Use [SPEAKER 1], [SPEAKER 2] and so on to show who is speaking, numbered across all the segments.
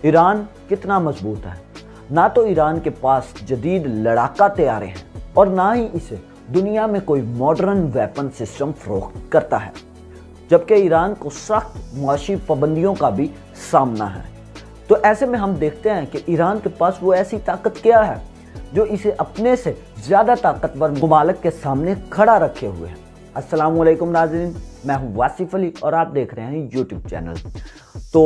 [SPEAKER 1] Iran कितना मजबूत है। ना तो ईरान के पास जदीद लड़ाका तैयारे हैं और ना ही इसे दुनिया में कोई मॉडर्न वेपन सिस्टम फरोख्त करता है, जबकि ईरान को सख्त मुआशी पाबंदियों का भी सामना है। तो ऐसे में हम देखते हैं कि ईरान के पास वो ऐसी ताकत क्या है जो इसे अपने से ज़्यादा ताकतवर ममालिक के सामने खड़ा रखे हुए है। अस्सलाम वालेकुम नाज़रीन, मैं हूँ वासिफ अली और आप देख रहे हैं यूट्यूब चैनल। तो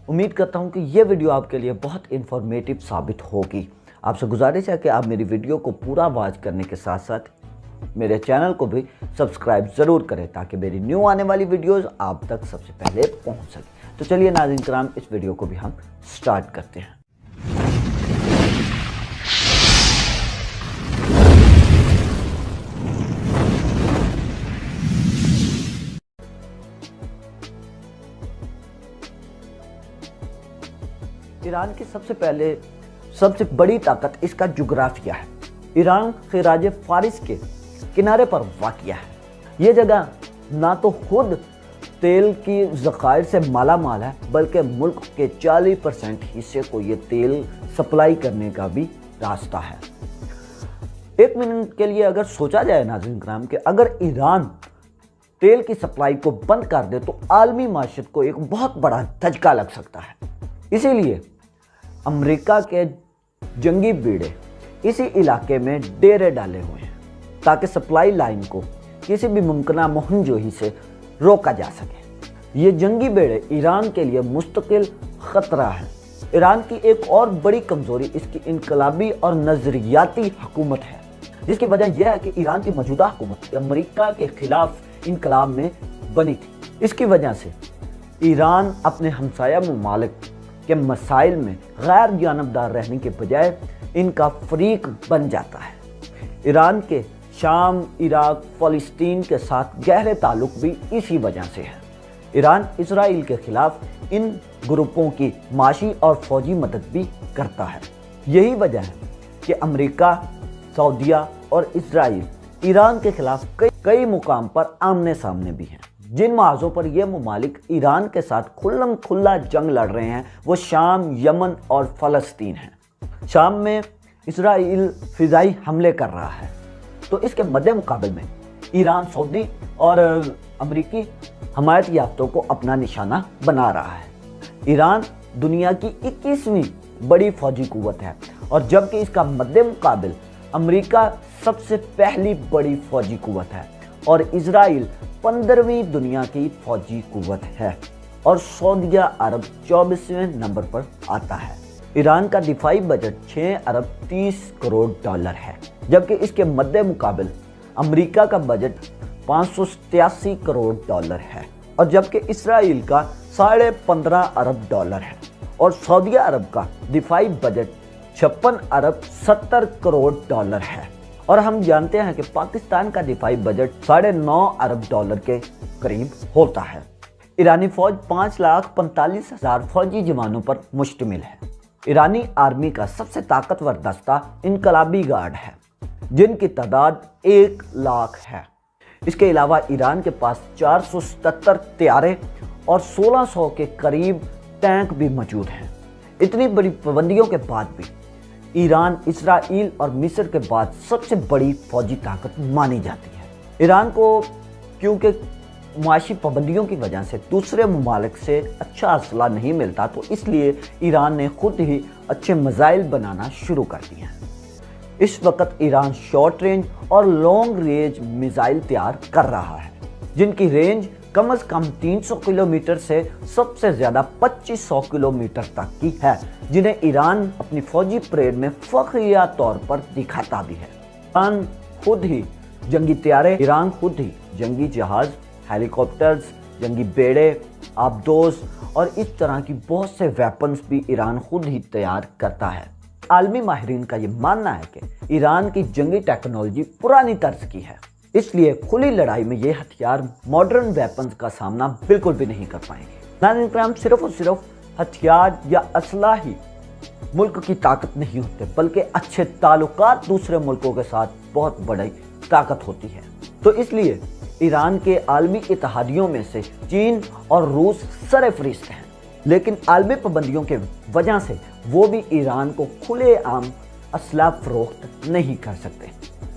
[SPEAKER 1] उम्मीद करता हूँ कि ये वीडियो आपके लिए बहुत इन्फॉर्मेटिव साबित होगी। आपसे गुजारिश है कि आप मेरी वीडियो को पूरा वॉच करने के साथ साथ मेरे चैनल को भी सब्सक्राइब ज़रूर करें ताकि मेरी न्यू आने वाली वीडियोस आप तक सबसे पहले पहुंच सके। तो चलिए नाज़रीन कराम, इस वीडियो को भी हम स्टार्ट करते हैं। ईरान की सबसे बड़ी ताकत इसका जुग्राफिया है। ईरान खिराज फारिस के किनारे पर वाक़िया है। ये जगह ना तो खुद तेल की ज़खायर से माला माल है, बल्कि मुल्क के 40% हिस्से को ये तेल सप्लाई करने का भी रास्ता है। एक मिनट के लिए अगर सोचा जाए नाज़रीन कराम कि अगर ईरान तेल की सप्लाई को बंद कर दे तो आलमी माशरत को एक बहुत बड़ा धचका लग सकता है। इसीलिए अमेरिका के जंगी बीड़े इसी इलाके में डेरे डाले हुए हैं ताकि सप्लाई लाइन को किसी भी मुमकिना मुहमजोही से रोका जा सके। ये जंगी बेड़े ईरान के लिए मुस्तकिल ख़तरा है। ईरान की एक और बड़ी कमज़ोरी इसकी इनकलाबी और नज़रियाती हुकूमत है, जिसकी वजह यह है कि ईरान की मौजूदा हुकूमत अमेरिका के खिलाफ इनकलाब में बनी थी। इसकी वजह से ईरान अपने हमसाया ममालिक के मसाइल में गैर जानबदार रहने के बजाय इनका फरीक बन जाता है। ईरान के शाम, इराक, फ़लस्तीन के साथ गहरे ताल्लुक भी इसी वजह से है। ईरान इसराइल के खिलाफ इन ग्रुपों की माशी और फौजी मदद भी करता है। यही वजह है कि अमेरिका, सऊदीया और इसराइल ईरान के खिलाफ कई मुकाम पर आमने सामने भी हैं। जिन महाजों पर ये ममालिक ईरान के साथ खुल्लम खुल्ला जंग लड़ रहे हैं वो शाम, यमन और फ़लस्तीन है। शाम में इसराइल फ़िज़ाई हमले कर रहा है, तो इसके मद्दे मुकाबले में ईरान सऊदी और अमरीकी हमायत याफ्तों को अपना निशाना बना रहा है। ईरान दुनिया की 21वीं बड़ी फौजी कुव्वत है और जबकि इसका मद्दे मुकाबले अमरीका सबसे पहली बड़ी फौजी कुव्वत है और इसराइल 15वीं दुनिया की फौजी कुव्वत है और सऊदीया अरब 24वें नंबर पर आता है। ईरान का दिफाई बजट 6 अरब 30 करोड़ डॉलर है, जबकि इसके मद्दे मुकाबले अमेरिका का बजट 587 करोड़ डॉलर है और जबकि इसराइल का 15.5 अरब डॉलर है और सऊदी अरब का दिफाई बजट 56 अरब 70 करोड़ डॉलर है। और हम जानते हैं कि पाकिस्तान का दिफाई बजट 9.5 अरब डॉलर के करीब होता है। ईरानी फौज 5,45,000 फौजी जवानों पर मुश्तमिल है। ईरानी आर्मी का सबसे ताकतवर दस्ता इनकलाबी गार्ड है, जिनकी तादाद 1 लाख है। इसके अलावा ईरान के पास 477 तैयारे और 1600 के करीब टैंक भी मौजूद हैं। इतनी बड़ी पाबंदियों के बाद भी ईरान इसराइल और मिस्र के बाद सबसे बड़ी फौजी ताकत मानी जाती है। ईरान को क्योंकि मुआशी पाबंदियों की वजह से दूसरे ममालिक से अच्छा असला नहीं मिलता, तो इसलिए ईरान ने खुद ही अच्छे मिसाइल बनाना शुरू कर दिए हैं। इस वक्त ईरान शॉर्ट रेंज और लॉन्ग रेंज मिसाइल तैयार कर रहा है, जिनकी रेंज कम से कम 300 किलोमीटर से सबसे ज़्यादा 2500 किलोमीटर तक की है, जिन्हें ईरान अपनी फौजी परेड में फख्रिया तौर पर दिखाता भी है। ईरान खुद ही जंगी तैयारे, ईरान खुद ही जंगी जहाज़, हेलीकॉप्टर्स, जंगी बेड़े, आबदोज और इस तरह की बहुत से वेपन्स भी ईरान खुद ही तैयार करता है। आलमी माहिरीन का ये मानना है कि ईरान की जंगी टेक्नोलॉजी पुरानी तर्ज की है, इसलिए खुली लड़ाई में ये हथियार मॉडर्न वेपन्स का सामना बिल्कुल भी नहीं कर पाएंगे। नाज़रीन कराम, सिर्फ और सिर्फ हथियार या असला ही मुल्क की ताकत नहीं होते, बल्कि अच्छे ताल्लुकात दूसरे मुल्कों के साथ बहुत बड़ी ताकत होती है। तो इसलिए ईरान के आलमी इत्तेहादियों में से चीन और रूस सरफहरिस्त हैं। लेकिन आलमी पाबंदियों के वजह से वो भी ईरान को खुले आम असला फरोख्त नहीं कर सकते।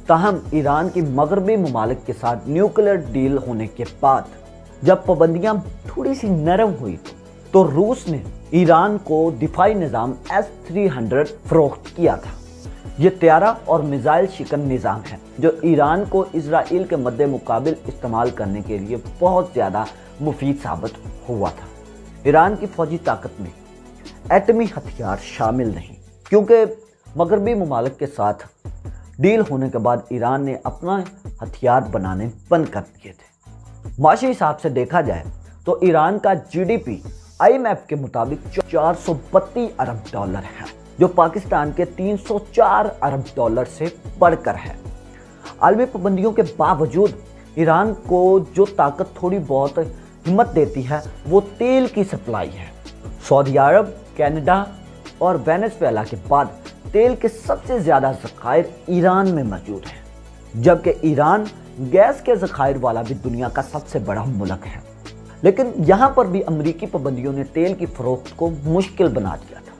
[SPEAKER 1] ताहम ईरान की मगरबी ममालिक के साथ न्यूक्लियर डील होने के बाद जब पाबंदियां थोड़ी सी नरम हुई तो रूस ने ईरान को दिफाई निज़ाम S-300 फरोख्त किया था। ये त्यारा और मिसाइल शिकन निज़ाम है जो ईरान को इजराइल के मद्दे मुकाबिल इस्तेमाल करने के लिए बहुत ज़्यादा मुफीद साबित हुआ था। ईरान की फौजी ताकत में एटमी हथियार शामिल नहीं, क्योंकि मगरबी ममालिक के साथ डील होने के बाद ईरान ने अपना हथियार बनाने बंद कर दिए थे। माशी हिसाब से देखा जाए तो ईरान का GDP IMF के मुताबिक 432 अरब डॉलर है, जो पाकिस्तान के 304 अरब डॉलर से बढ़कर है। आलमी पाबंदियों के बावजूद ईरान को जो ताकत थोड़ी बहुत हिम्मत देती है वो तेल की सप्लाई है। सऊदी अरब, कनाडा और वेनेजुएला के बाद तेल के सबसे ज़्यादा ज़खायर ईरान में मौजूद हैं, जबकि ईरान गैस के ज़खायर वाला भी दुनिया का सबसे बड़ा मुल्क है। लेकिन यहाँ पर भी अमरीकी पाबंदियों ने तेल की फरोख्त को मुश्किल बना दिया था।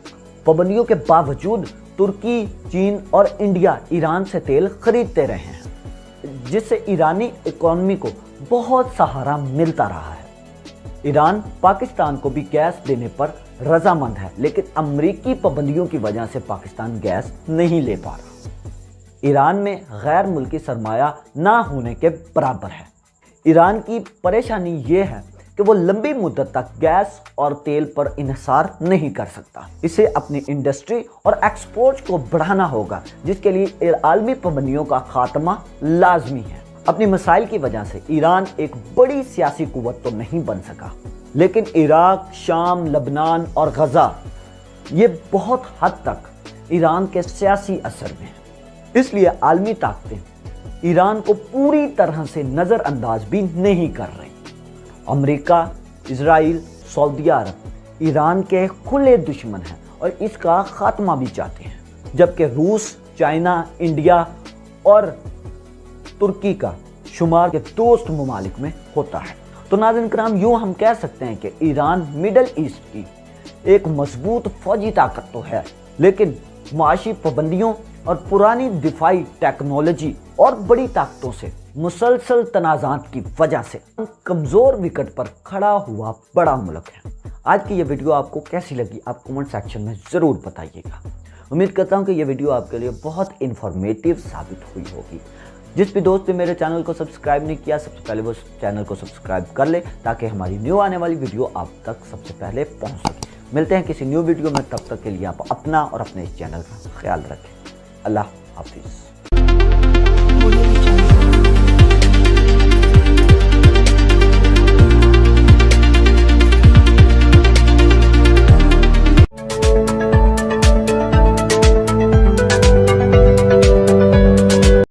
[SPEAKER 1] पाबंदियों के बावजूद तुर्की, चीन और इंडिया ईरान से तेल खरीदते रहे हैं, जिससे ईरानी इकोनॉमी को बहुत सहारा मिलता रहा है। ईरान पाकिस्तान को भी गैस देने पर रजामंद है, लेकिन अमरीकी पाबंदियों की वजह से पाकिस्तान गैस नहीं ले पा रहा। ईरान में गैर मुल्की सरमाया ना होने के बराबर है। ईरान की परेशानी ये है कि वो लंबी मुद्दत तक गैस और तेल पर इन्हिसार नहीं कर सकता। इसे अपनी इंडस्ट्री और एक्सपोर्ट को बढ़ाना होगा, जिसके लिए आलमी पाबंदियों का खात्मा लाजमी है। अपनी मसाइल की वजह से ईरान एक बड़ी सियासी कुव्वत तो नहीं बन सका, लेकिन इराक, शाम, लबनान और गजा ये बहुत हद तक ईरान के सियासी असर में है। इसलिए आलमी ताकतें ईरान को पूरी तरह से नज़रअंदाज भी नहीं कर रही। अमेरिका, इजराइल, सऊदी अरब ईरान के खुले दुश्मन हैं और इसका खात्मा भी चाहते हैं, जबकि रूस, चाइना, इंडिया और तुर्की का शुमार के दोस्त ममालिक में होता है। तो नाज़रीन किराम, यूँ हम कह सकते हैं कि ईरान मिडल ईस्ट की एक मजबूत फौजी ताकत तो है, लेकिन माशी पाबंदियों और पुरानी दिफाई टेक्नोलॉजी और बड़ी ताकतों से मुसलसल तनाज़ात की वजह से कमज़ोर विकेट पर खड़ा हुआ बड़ा मुल्क है। आज की ये वीडियो आपको कैसी लगी, आप कमेंट सेक्शन में ज़रूर बताइएगा। उम्मीद करता हूँ कि ये वीडियो आपके लिए बहुत इन्फॉर्मेटिव साबित हुई होगी। जिस भी दोस्त ने मेरे चैनल को सब्सक्राइब नहीं किया, सबसे पहले वो चैनल को सब्सक्राइब कर ले, ताकि हमारी न्यू आने वाली वीडियो आप तक सबसे पहले पहुँच सके। मिलते हैं किसी न्यू वीडियो में, तब तक के लिए आप अपना और अपने इस चैनल का ख्याल रखें। अल्लाह हाफिज़।